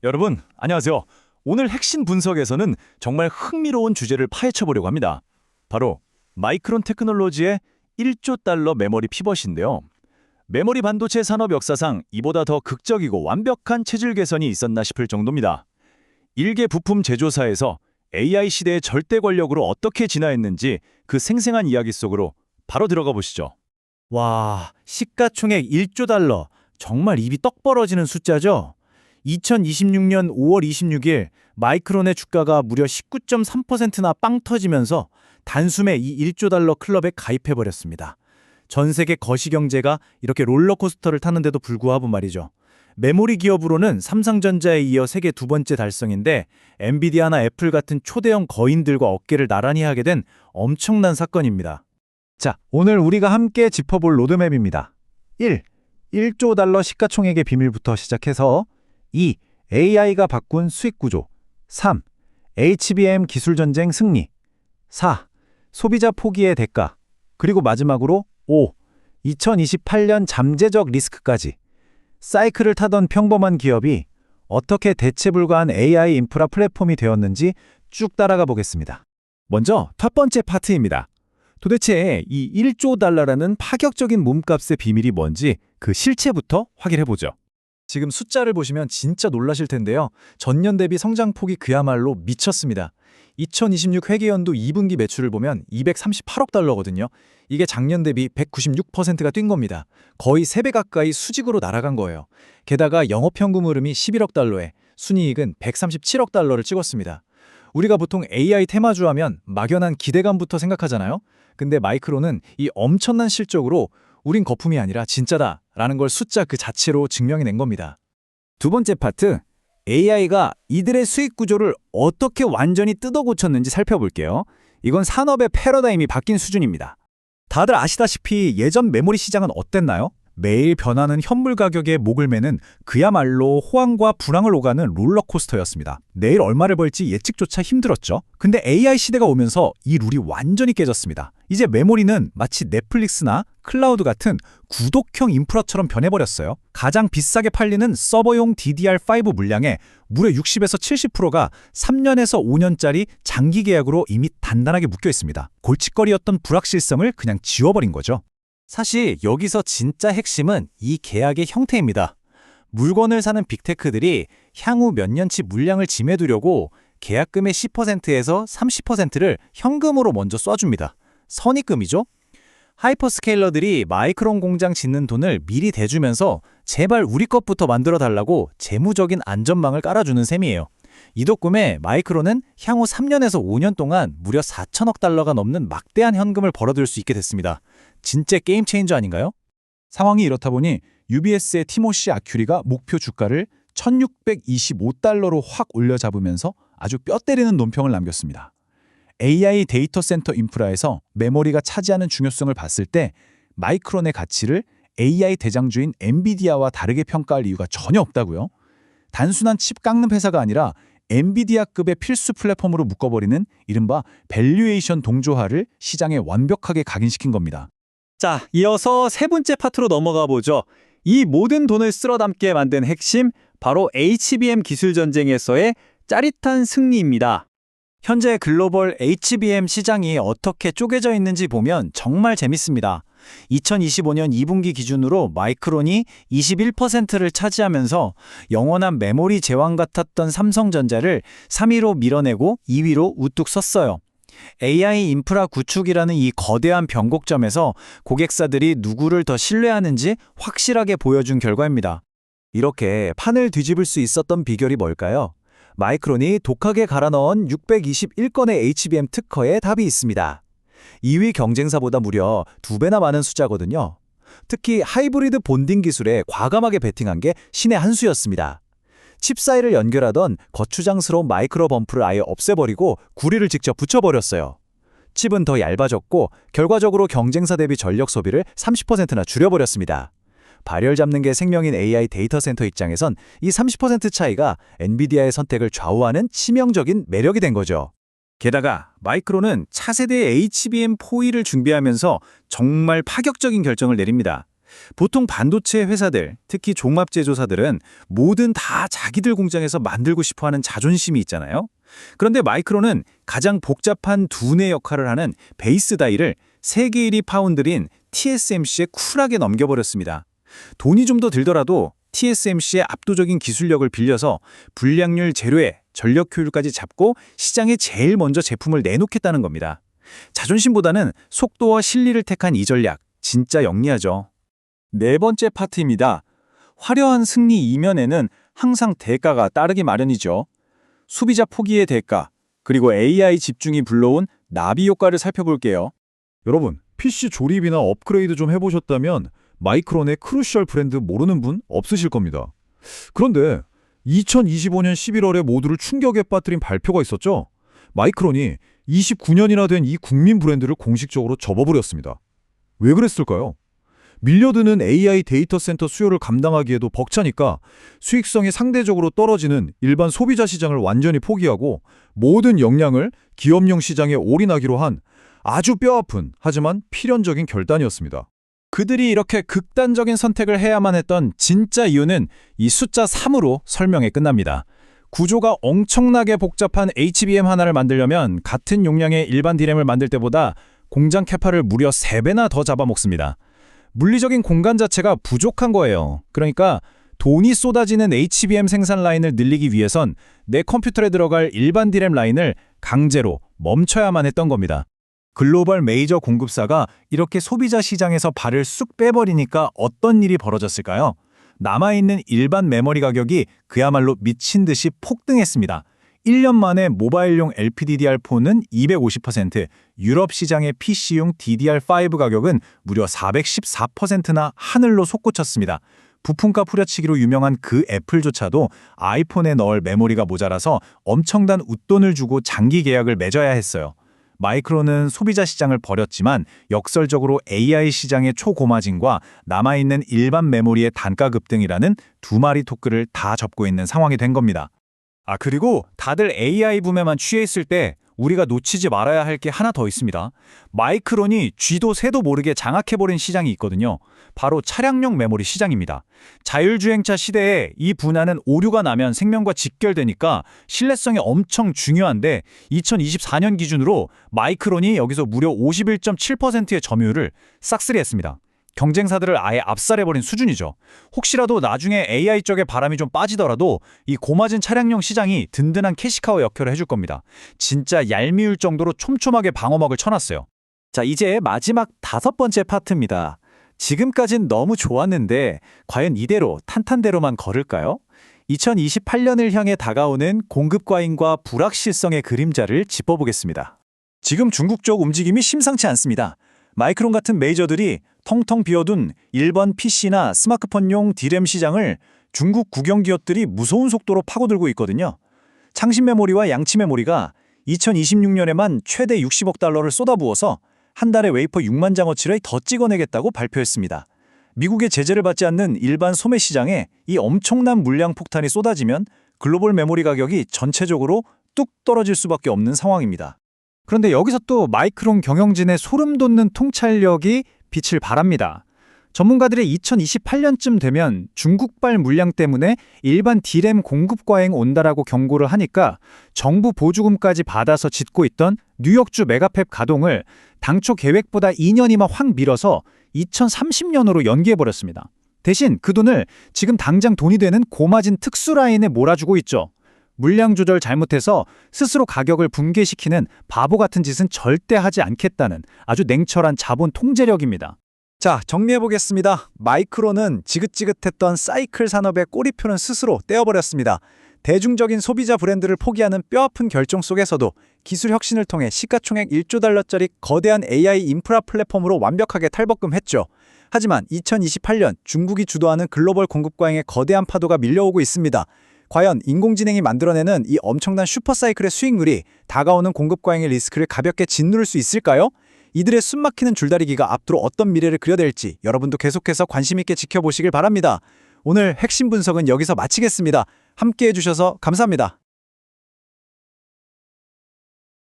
여러분, 안녕하세요. 오늘 핵심 분석에서는 정말 흥미로운 주제를 파헤쳐 보려고 합니다. 바로 마이크론 테크놀로지의 1조 달러 메모리 피벗인데요. 메모리 반도체 산업 역사상 이보다 더 극적이고 완벽한 체질 개선이 있었나 싶을 정도입니다. 일개 부품 제조사에서 AI 시대의 절대 권력으로 어떻게 진화했는지 그 생생한 이야기 속으로 바로 들어가 보시죠. 와, 시가총액 1조 달러. 정말 입이 떡 벌어지는 숫자죠? 2026년 5월 26일 마이크론의 주가가 무려 19.3%나 빵 터지면서 단숨에 이 1조 달러 클럽에 가입해버렸습니다. 전 세계 거시경제가 이렇게 롤러코스터를 타는데도 불구하고 말이죠. 메모리 기업으로는 삼성전자에 이어 세계 두 번째 달성인데 엔비디아나 애플 같은 초대형 거인들과 어깨를 나란히 하게 된 엄청난 사건입니다. 자, 오늘 우리가 함께 짚어볼 로드맵입니다. 1. 1조 달러 시가총액의 비밀부터 시작해서 2. AI가 바꾼 수익 구조 3. HBM 기술 전쟁 승리 4. 소비자 포기의 대가 그리고 마지막으로 5. 2028년 잠재적 리스크까지 사이클을 타던 평범한 기업이 어떻게 대체 불가한 AI 인프라 플랫폼이 되었는지 쭉 따라가 보겠습니다. 먼저 첫 번째 파트입니다. 도대체 이 1조 달러라는 파격적인 몸값의 비밀이 뭔지 그 실체부터 확인해보죠. 지금 숫자를 보시면 진짜 놀라실 텐데요. 전년 대비 성장폭이 그야말로 미쳤습니다. 2026 회계연도 2분기 매출을 보면 238억 달러거든요. 이게 작년 대비 196%가 뛴 겁니다. 거의 3배 가까이 수직으로 날아간 거예요. 게다가 영업현금 흐름이 11억 달러에 순이익은 137억 달러를 찍었습니다. 우리가 보통 AI 테마주 하면 막연한 기대감부터 생각하잖아요. 근데 마이크론은 이 엄청난 실적으로 우린 거품이 아니라 진짜다 라는 걸 숫자 그 자체로 증명해낸 겁니다. 두 번째 파트, AI가 이들의 수익 구조를 어떻게 완전히 뜯어 고쳤는지 살펴볼게요. 이건 산업의 패러다임이 바뀐 수준입니다. 다들 아시다시피 예전 메모리 시장은 어땠나요? 매일 변하는 현물 가격에 목을 매는 그야말로 호황과 불황을 오가는 롤러코스터였습니다. 내일 얼마를 벌지 예측조차 힘들었죠. 근데 AI 시대가 오면서 이 룰이 완전히 깨졌습니다. 이제 메모리는 마치 넷플릭스나 클라우드 같은 구독형 인프라처럼 변해버렸어요. 가장 비싸게 팔리는 서버용 DDR5 물량의 무려 60에서 70%가 3년에서 5년짜리 장기 계약으로 이미 단단하게 묶여 있습니다. 골칫거리였던 불확실성을 그냥 지워버린 거죠. 사실 여기서 진짜 핵심은 이 계약의 형태입니다. 물건을 사는 빅테크들이 향후 몇 년치 물량을 짐해두려고 계약금의 10%에서 30%를 현금으로 먼저 쏴줍니다. 선입금이죠? 하이퍼스케일러들이 마이크론 공장 짓는 돈을 미리 대주면서 제발 우리 것부터 만들어달라고 재무적인 안전망을 깔아주는 셈이에요. 이 덕분에 마이크론은 향후 3년에서 5년 동안 무려 4천억 달러가 넘는 막대한 현금을 벌어들일 수 있게 됐습니다. 진짜 게임 체인저 아닌가요? 상황이 이렇다 보니 UBS의 티모시 아큐리가 목표 주가를 1625달러로 확 올려잡으면서 아주 뼈 때리는 논평을 남겼습니다. AI 데이터 센터 인프라에서 메모리가 차지하는 중요성을 봤을 때 마이크론의 가치를 AI 대장주인 엔비디아와 다르게 평가할 이유가 전혀 없다고요. 단순한 칩 깎는 회사가 아니라 엔비디아급의 필수 플랫폼으로 묶어버리는 이른바 밸류에이션 동조화를 시장에 완벽하게 각인시킨 겁니다. 자, 이어서 세 번째 파트로 넘어가 보죠. 이 모든 돈을 쓸어 담게 만든 핵심, 바로 HBM 기술 전쟁에서의 짜릿한 승리입니다. 현재 글로벌 HBM 시장이 어떻게 쪼개져 있는지 보면 정말 재밌습니다. 2025년 2분기 기준으로 마이크론이 21%를 차지하면서 영원한 메모리 제왕 같았던 삼성전자를 3위로 밀어내고 2위로 우뚝 섰어요. AI 인프라 구축이라는 이 거대한 변곡점에서 고객사들이 누구를 더 신뢰하는지 확실하게 보여준 결과입니다. 이렇게 판을 뒤집을 수 있었던 비결이 뭘까요? 마이크론이 독하게 갈아 넣은 621건의 HBM 특허에 답이 있습니다. 2위 경쟁사보다 무려 2배나 많은 숫자거든요. 특히 하이브리드 본딩 기술에 과감하게 베팅한 게 신의 한 수였습니다. 칩 사이를 연결하던 거추장스러운 마이크로 범프를 아예 없애버리고 구리를 직접 붙여버렸어요. 칩은 더 얇아졌고 결과적으로 경쟁사 대비 전력 소비를 30%나 줄여버렸습니다. 발열 잡는 게 생명인 AI 데이터 센터 입장에선 이 30% 차이가 엔비디아의 선택을 좌우하는 치명적인 매력이 된 거죠. 게다가 마이크론은 차세대 HBM4E를 준비하면서 정말 파격적인 결정을 내립니다. 보통 반도체 회사들, 특히 종합 제조사들은 뭐든 다 자기들 공장에서 만들고 싶어하는 자존심이 있잖아요. 그런데 마이크론은 가장 복잡한 두뇌 역할을 하는 베이스 다이를 세계 1위 파운드리인 TSMC에 쿨하게 넘겨버렸습니다. 돈이 좀 더 들더라도 TSMC의 압도적인 기술력을 빌려서 불량률 제로에 전력 효율까지 잡고 시장에 제일 먼저 제품을 내놓겠다는 겁니다. 자존심보다는 속도와 실리를 택한 이 전략, 진짜 영리하죠. 네 번째 파트입니다. 화려한 승리 이면에는 항상 대가가 따르기 마련이죠. 소비자 포기의 대가, 그리고 AI 집중이 불러온 나비 효과를 살펴볼게요. 여러분, PC 조립이나 업그레이드 좀 해보셨다면 마이크론의 크루셜 브랜드 모르는 분 없으실 겁니다. 그런데 2025년 11월에 모두를 충격에 빠뜨린 발표가 있었죠? 마이크론이 29년이나 된 이 국민 브랜드를 공식적으로 접어버렸습니다. 왜 그랬을까요? 밀려드는 AI 데이터 센터 수요를 감당하기에도 벅차니까 수익성이 상대적으로 떨어지는 일반 소비자 시장을 완전히 포기하고 모든 역량을 기업용 시장에 올인하기로 한 아주 뼈아픈 하지만 필연적인 결단이었습니다. 그들이 이렇게 극단적인 선택을 해야만 했던 진짜 이유는 이 숫자 3으로 설명에 끝납니다. 구조가 엄청나게 복잡한 HBM 하나를 만들려면 같은 용량의 일반 D램을 만들 때보다 공장 캐파를 무려 3배나 더 잡아먹습니다. 물리적인 공간 자체가 부족한 거예요. 그러니까 돈이 쏟아지는 HBM 생산 라인을 늘리기 위해선 내 컴퓨터에 들어갈 일반 D램 라인을 강제로 멈춰야만 했던 겁니다. 글로벌 메이저 공급사가 이렇게 소비자 시장에서 발을 쑥 빼버리니까 어떤 일이 벌어졌을까요? 남아있는 일반 메모리 가격이 그야말로 미친 듯이 폭등했습니다. 1년 만에 모바일용 LPDDR4는 250%, 유럽 시장의 PC용 DDR5 가격은 무려 414%나 하늘로 솟구쳤습니다. 부품값 후려치기로 유명한 그 애플조차도 아이폰에 넣을 메모리가 모자라서 엄청난 웃돈을 주고 장기 계약을 맺어야 했어요. 마이크론은 소비자 시장을 버렸지만 역설적으로 AI 시장의 초고마진과 남아있는 일반 메모리의 단가 급등이라는 두 마리 토끼를 다 접고 있는 상황이 된 겁니다. 그리고 다들 AI 붐에만 취해 있을 때 우리가 놓치지 말아야 할 게 하나 더 있습니다. 마이크론이 쥐도 새도 모르게 장악해버린 시장이 있거든요. 바로 차량용 메모리 시장입니다. 자율주행차 시대에 이 분야는 오류가 나면 생명과 직결되니까 신뢰성이 엄청 중요한데 2024년 기준으로 마이크론이 여기서 무려 51.7%의 점유율을 싹쓸이했습니다. 경쟁사들을 아예 압살해버린 수준이죠. 혹시라도 나중에 AI 쪽에 바람이 좀 빠지더라도 이 고마진 차량용 시장이 든든한 캐시카우 역할을 해줄 겁니다. 진짜 얄미울 정도로 촘촘하게 방어막을 쳐놨어요. 자, 이제 마지막 5번째 파트입니다. 지금까진 너무 좋았는데 과연 이대로 탄탄대로만 걸을까요? 2028년을 향해 다가오는 공급 과잉과 불확실성의 그림자를 짚어보겠습니다. 지금 중국 쪽 움직임이 심상치 않습니다. 마이크론 같은 메이저들이 텅텅 비어둔 일반 PC나 스마트폰용 D램 시장을 중국 국영 기업들이 무서운 속도로 파고들고 있거든요. 창신 메모리와 양치 메모리가 2026년에만 최대 60억 달러를 쏟아부어서 한 달에 웨이퍼 6만 장어치를 더 찍어내겠다고 발표했습니다. 미국의 제재를 받지 않는 일반 소매 시장에 이 엄청난 물량 폭탄이 쏟아지면 글로벌 메모리 가격이 전체적으로 뚝 떨어질 수밖에 없는 상황입니다. 그런데 여기서 또 마이크론 경영진의 소름 돋는 통찰력이 빛을 발합니다. 전문가들의 2028년쯤 되면 중국발 물량 때문에 일반 D램 공급 과잉 온다라고 경고를 하니까 정부 보조금까지 받아서 짓고 있던 뉴욕주 메가팹 가동을 당초 계획보다 2년이나 확 미뤄서 2030년으로 연기해버렸습니다. 대신 그 돈을 지금 당장 돈이 되는 고마진 특수 라인에 몰아주고 있죠. 물량 조절 잘못해서 스스로 가격을 붕괴시키는 바보 같은 짓은 절대 하지 않겠다는 아주 냉철한 자본 통제력입니다. 자, 정리해보겠습니다. 마이크론은 지긋지긋했던 사이클 산업의 꼬리표는 스스로 떼어버렸습니다. 대중적인 소비자 브랜드를 포기하는 뼈아픈 결정 속에서도 기술 혁신을 통해 시가총액 1조 달러짜리 거대한 AI 인프라 플랫폼으로 완벽하게 탈벗금했죠. 하지만 2028년 중국이 주도하는 글로벌 공급 과잉의 거대한 파도가 밀려오고 있습니다. 과연 인공지능이 만들어내는 이 엄청난 슈퍼사이클의 수익률이 다가오는 공급 과잉의 리스크를 가볍게 짓누를 수 있을까요? 이들의 숨막히는 줄다리기가 앞으로 어떤 미래를 그려낼지 여러분도 계속해서 관심 있게 지켜보시길 바랍니다. 오늘 핵심 분석은 여기서 마치겠습니다. 함께해 주셔서 감사합니다.